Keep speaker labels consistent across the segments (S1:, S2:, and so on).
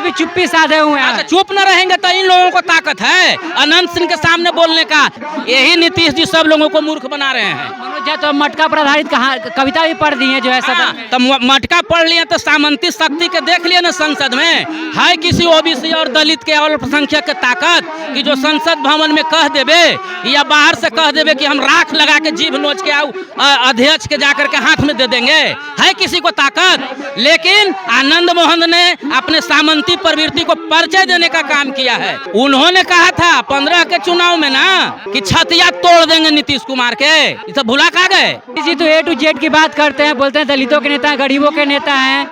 S1: भी चुप्पी साधे हुए हैं।
S2: चुप न रहेंगे तो इन लोगों को ताकत है अनंत सिंह के सामने बोलने का। यही नीतीश जी सब लोगों को मूर्ख बना रहे हैं।
S1: मनोज झा तो मटका पर आधारित कविता भी पढ़ दी है जो है सदन में।
S2: तो मटका पढ़ लिया तो सामंती शक्ति के देख लिया ना संसद में है किसी ओबीसी और दलित के अल्पसंख्यक के ताकत कि जो संसद भवन में कह देवे या बाहर से कह देवे कि हम राख लगा के जीभ नोच के आओ अध्यक्ष के जाकर के हाथ में दे देंगे, है किसी को ताकत? लेकिन आनंद मोहन ने अपने सामंती प्रवृत्ति को परिचय देने का काम किया है। उन्होंने कहा था 15 के चुनाव में ना कि छतिया तोड़ देंगे नीतीश कुमार के, ये सब भुला खा गए।
S1: जी तो A to Z की बात करते हैं, बोलते हैं दलितों के नेता हैं, गरीबों के नेता हैं।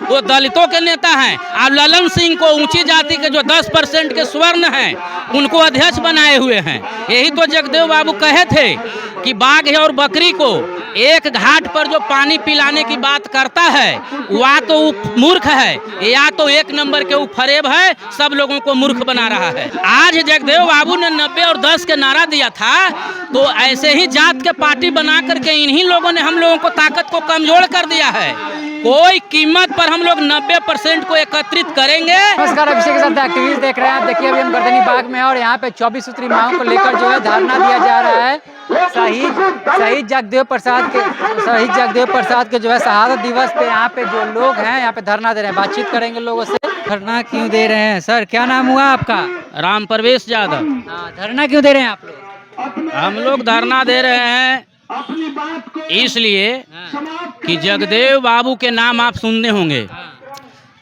S2: वो दलितों के नेता हैं। और ललन सिंह को ऊंची जाति के जो 10% के स्वर्ण हैं उनको अध्यक्ष बनाए हुए हैं। यही तो जगदेव बाबू कहे थे कि बाघ और बकरी को एक घाट पर जो पानी पिलाने की बात करता है वह तो मूर्ख है या तो एक नंबर के फरेब है, सब लोगों को मूर्ख बना रहा है। आज जगदेव बाबू ने 90 और 10 के नारा दिया था तो ऐसे ही जात के पार्टी बना करके इन्हीं लोगों ने हम लोगों को ताकत को कमजोर कर दिया है। कोई कीमत पर हम लोग 90% को एकत्रित करेंगे।
S1: नमस्कार, अभिषेक के साथ एक्टिविस्ट देख रहे हैं आप। देखिए अभी हम गर्दनी बाग में हैं और यहाँ पे 24 सूत्री मांगों को लेकर जो है धरना दिया जा रहा है। शहीद जगदेव प्रसाद के जो है शहादत दिवस पे यहाँ पे जो लोग हैं यहाँ पे धरना दे रहे हैं। बातचीत करेंगे लोगों से। धरना क्यों दे रहे हैं सर? क्या नाम हुआ आपका?
S2: राम प्रवेश यादव।
S1: धरना क्यों दे रहे हैं आप लोग?
S2: हम लोग धरना दे रहे हैं इसलिए कि जगदेव बाबू के नाम आप सुनने होंगे,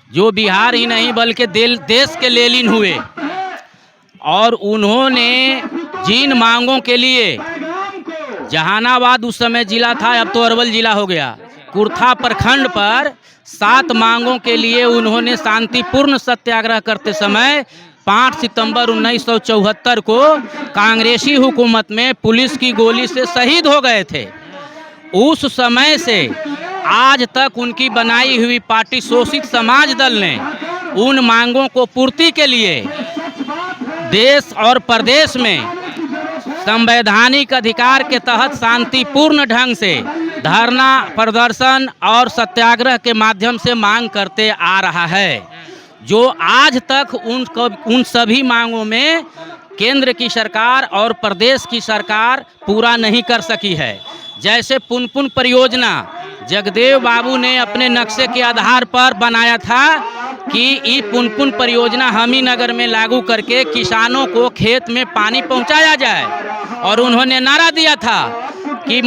S2: जो बिहार ही नहीं बल्कि देश के लेलिन हुए और उन्होंने जिन मांगों के लिए जहानाबाद उस समय जिला था, अब तो अरवल जिला हो गया, कुर्था प्रखंड पर 7 मांगों के लिए उन्होंने शांतिपूर्ण सत्याग्रह करते समय 5 सितंबर 1974 को कांग्रेसी हुकूमत में पुलिस की गोली से शहीद हो गए थे। उस समय से आज तक उनकी बनाई हुई पार्टी शोषित समाज दल ने उन मांगों को पूर्ति के लिए देश और प्रदेश में संवैधानिक अधिकार के तहत शांतिपूर्ण ढंग से धरना प्रदर्शन और सत्याग्रह के माध्यम से मांग करते आ रहा है, जो आज तक उन सभी मांगों में केंद्र की सरकार और प्रदेश की सरकार पूरा नहीं कर सकी है। जैसे पुनपुन परियोजना जगदेव बाबू ने अपने नक्शे के आधार पर बनाया था कि ये पुनपुन परियोजना हमी नगर में लागू करके किसानों को खेत में पानी पहुंचाया जाए, और उन्होंने नारा दिया था कि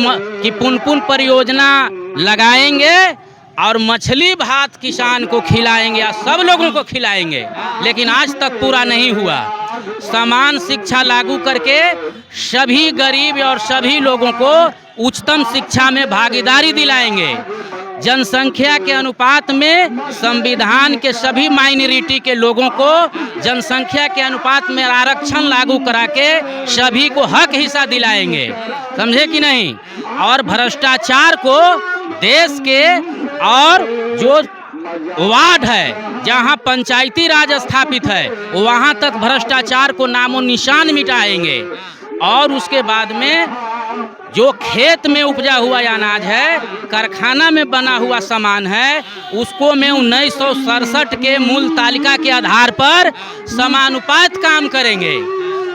S2: पुनपुन परियोजना लगाएंगे और मछली भात किसान को खिलाएंगे या सब लोगों को खिलाएंगे, लेकिन आज तक पूरा नहीं हुआ। समान शिक्षा लागू करके सभी गरीब और सभी लोगों को उच्चतम शिक्षा में भागीदारी दिलाएंगे। जनसंख्या के अनुपात में संविधान के सभी माइनॉरिटी के लोगों को जनसंख्या के अनुपात में आरक्षण लागू करा के सभी को हक हिस्सा दिलाएंगे, समझे कि नहीं? और भ्रष्टाचार को देश के और जो वार्ड है जहां पंचायती राज स्थापित है वहां तक भ्रष्टाचार को नामो निशान मिटाएंगे। और उसके बाद में जो खेत में उपजा हुआ अनाज है, कारखाना में बना हुआ सामान है, उसको में 1967 के मूल तालिका के आधार पर समानुपात काम करेंगे।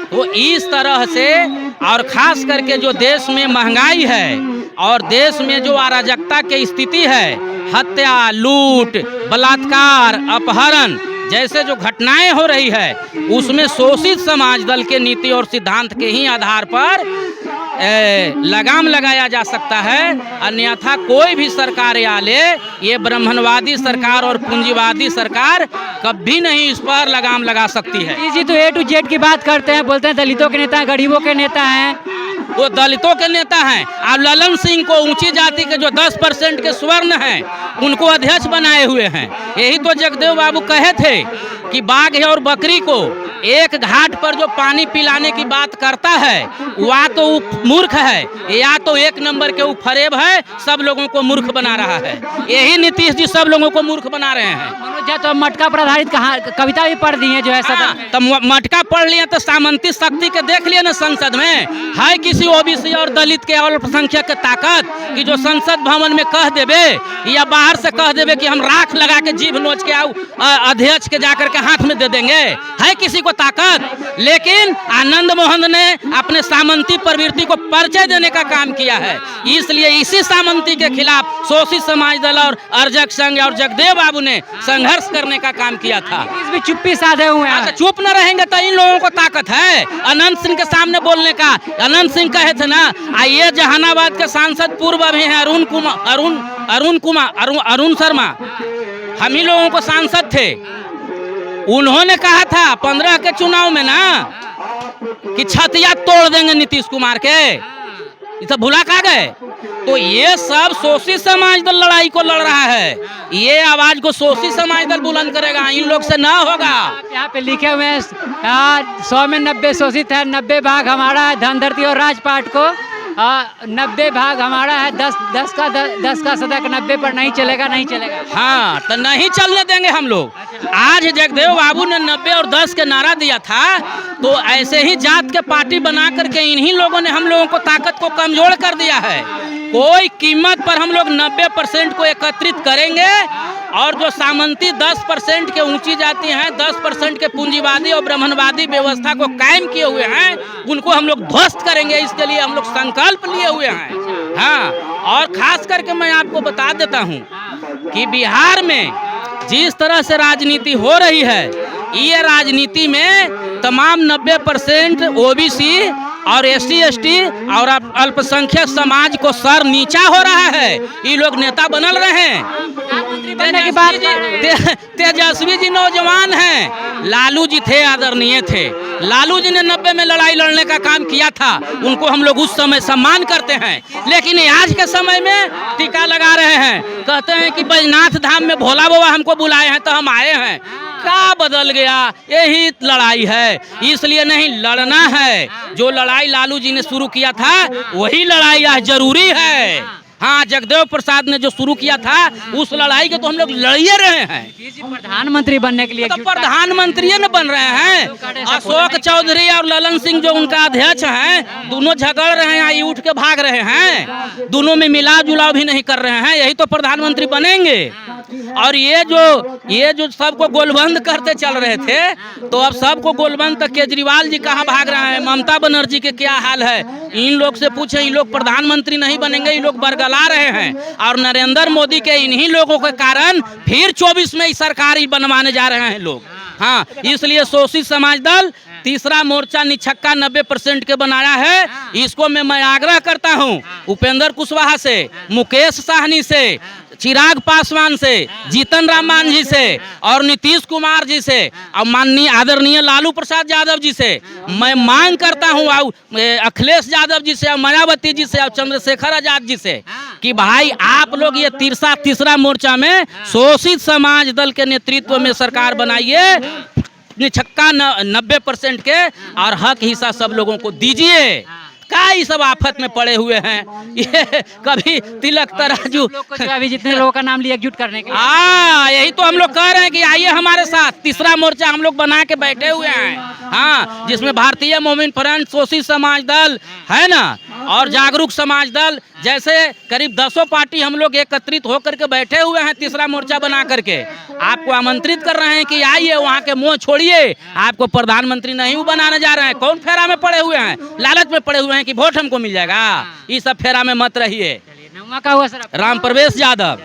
S2: तो इस तरह से, और खास करके जो देश में महंगाई है और देश में जो अराजकता की स्थिति है, हत्या, लूट, बलात्कार, अपहरण जैसे जो घटनाएं हो रही है, उसमें शोषित समाज दल के नीति और सिद्धांत के ही आधार पर लगाम लगाया जा सकता है। अन्यथा कोई भी सरकार आ ले, ये ब्राह्मणवादी सरकार और पूंजीवादी सरकार कभी नहीं इस पर लगाम लगा सकती है।
S1: जी तो A to Z की बात करते हैं, बोलते हैं दलितों के नेता हैं, गरीबों के नेता हैं।
S2: वो दलितों के नेता हैं। और ललन सिंह को ऊंची जाति के जो 10% के स्वर्ण हैं उनको अध्यक्ष बनाए हुए हैं। यही तो जगदेव बाबू कहे थे कि बाघ और बकरी को एक घाट पर जो पानी पिलाने की बात करता है वह तो मूर्ख है, या तो एक नंबर के वो फरेब है, सब लोगों को मूर्ख बना रहा है। यही नीतीश जी सब लोगों को मूर्ख बना रहे हैं।
S1: मनोज जी तो मटका पर आधारित कविता भी पढ़ दी है जो है सदन में।
S2: तो मटका पढ़ लिया तो सामंती शक्ति के देख लिया ना संसद में, है किसी ओबीसी और दलित के और अल्पसंख्यक के ताकत कि जो संसद भवन में कह देवे या बाहर से कह देवे कि हम राख लगा के जीभ नोच के अध्यक्ष के जाकर के हाथ में दे देंगे, है किसी को ताकत? लेकिन आनंद मोहन ने अपने सामंती प्रवृत्ति को परिचय देने का काम किया है, इसलिए इसी सामंती के खिलाफ शोषित समाज दल और अर्जक संघ और जगदेव बाबू ने संघर्ष करने का काम किया था।
S1: इस भी चुप्पी साधे हुए हैं।
S2: चुप न रहेंगे तो इन लोगों को ताकत है अनंत सिंह के सामने बोलने का। अनंत सिंह कहे थे ना, आइए जहानाबाद के सांसद पूर्व भी हैं अरुण शर्मा, हम ही लोगों को सांसद थे। उन्होंने कहा था 15 के चुनाव में ना कि छतिया तोड़ देंगे नीतीश कुमार के, ये सब भुला खा गए। तो ये सब शोषित समाज दल लड़ाई को लड़ रहा है, ये आवाज को शोषित समाज दल बुलंद करेगा, इन लोग से ना होगा।
S1: यहाँ पे लिखे हुए हैं 100 में 90 शोषित है, 90 भाग हमारा है धनधरती और राजपाट को, 90 भाग हमारा है, 10 का सदा का 90 पर नहीं चलेगा, नहीं चलेगा।
S2: हाँ तो नहीं चलने देंगे हम लोग। आज जगदेव बाबू ने 90 और 10 के नारा दिया था, तो ऐसे ही जात के पार्टी बना करके इन्हीं लोगों ने हम लोगों को ताकत को कमजोर कर दिया है। कोई कीमत पर हम लोग 90% को एकत्रित करेंगे और जो सामंती 10% के ऊंची जाति हैं, 10% के पूंजीवादी और ब्राह्मणवादी व्यवस्था को कायम किए हुए हैं, उनको हम लोग ध्वस्त करेंगे। इसके लिए हम लोग संकल्प लिए हुए हैं। हाँ, और खास करके मैं आपको बता देता हूँ कि बिहार में जिस तरह से राजनीति हो रही है, ये राजनीति में तमाम 90% ओबीसी और SC ST और अल्पसंख्यक समाज को सर नीचा हो रहा है। ये लोग नेता बनल रहे हैं। तेजस्वी जी नौजवान हैं, लालू जी थे आदरणीय थे, लालू जी ने 90 में लड़ाई लड़ने का काम किया था, उनको हम लोग उस समय सम्मान करते हैं। लेकिन आज के समय में टीका लगा रहे हैं, कहते हैं कि बैजनाथ धाम में भोला बाबा हमको बुलाए हैं तो हम आए हैं। क्या बदल गया? यही लड़ाई है, इसलिए नहीं लड़ना है। जो लड़ाई लालू जी ने शुरू किया था वही लड़ाई आज जरूरी है। हाँ, जगदेव प्रसाद ने जो शुरू किया था उस लड़ाई के तो हम लोग लड़िए रहे हैं।
S1: प्रधानमंत्री बनने के लिए
S2: तो प्रधानमंत्री न बन रहे हैं। अशोक चौधरी और ललन सिंह जो उनका अध्यक्ष हैं, दोनों झगड़ रहे हैं, उठ के भाग रहे हैं, दोनों में मिला जुलाव भी नहीं कर रहे हैं, यही तो प्रधानमंत्री बनेंगे। और ये जो सबको गोलबंद करते चल रहे थे, तो अब सबको गोलबंद तक केजरीवाल जी कहाँ भाग रहे हैं, ममता बनर्जी के क्या हाल है? इन लोग से पूछे, इन लोग प्रधानमंत्री नहीं बनेंगे, इन लोग बरगला रहे हैं। और नरेंद्र मोदी के इन्हीं लोगों के कारण फिर 24 में सरकार ही बनवाने जा रहे हैं लोग। हाँ, इसलिए शोषित समाज दल तीसरा मोर्चा निछक्का 90% के बनाया है। इसको मैं आग्रह करता हूँ उपेंद्र कुशवाहा से, मुकेश साहनी से, चिराग पासवान से, जीतन राम मांझी से और नीतीश कुमार जी से और माननीय आदरणीय लालू प्रसाद यादव जी से मैं मांग करता हूँ, अखिलेश यादव जी से और मायावती जी से और चंद्रशेखर आजाद जी से कि भाई आप लोग ये तीसरा मोर्चा में शोषित समाज दल के नेतृत्व में सरकार बनाइए, निछक्का 90% के और हक हिस्सा सब लोगों को दीजिए। क्या ये सब आफत में पड़े हुए हैं? ये कभी तिलक तराजू
S1: अभी जितने लोगों का नाम लिया एकजुट करने के लिए,
S2: हाँ, यही तो हम लोग कह रहे हैं कि आइए हमारे साथ। तीसरा मोर्चा हम लोग बना के बैठे हुए हैं। हाँ, जिसमें भारतीय मोमिन फ्रंट, शोषित समाज दल है ना, और जागरूक समाज दल जैसे करीब 10 पार्टी हम लोग एकत्रित होकर के बैठे हुए हैं तीसरा मोर्चा बना करके। आपको आमंत्रित कर रहे हैं कि आइए, वहाँ के मोह छोड़िए। आपको प्रधानमंत्री नहीं बनाने जा रहे हैं। कौन फेरा में पड़े हुए हैं? लालच में पड़े हुए हैं कि वोट हमको मिल जाएगा। ये सब फेरा में मत रहिए।
S1: का हुआ सर?
S2: राम प्रवेश यादव।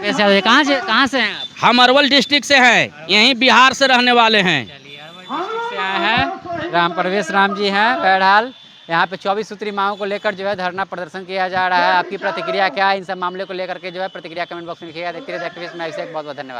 S1: कहाँ से हैं आप?
S2: हम अरवल डिस्ट्रिक्ट से हैं, यहीं बिहार से रहने वाले हैं।
S1: राम प्रवेश राम जी हैं। बहरहाल यहाँ पे 24 सूत्री मांगों को लेकर जो है धरना प्रदर्शन किया जा रहा है। आपकी प्रतिक्रिया क्या है इन सब मामले को लेकर के जो है प्रतिक्रिया कमेंट बॉक्स में लिखिएगा। देखते रहिए एक्टिविस्ट में। बहुत बहुत धन्यवाद।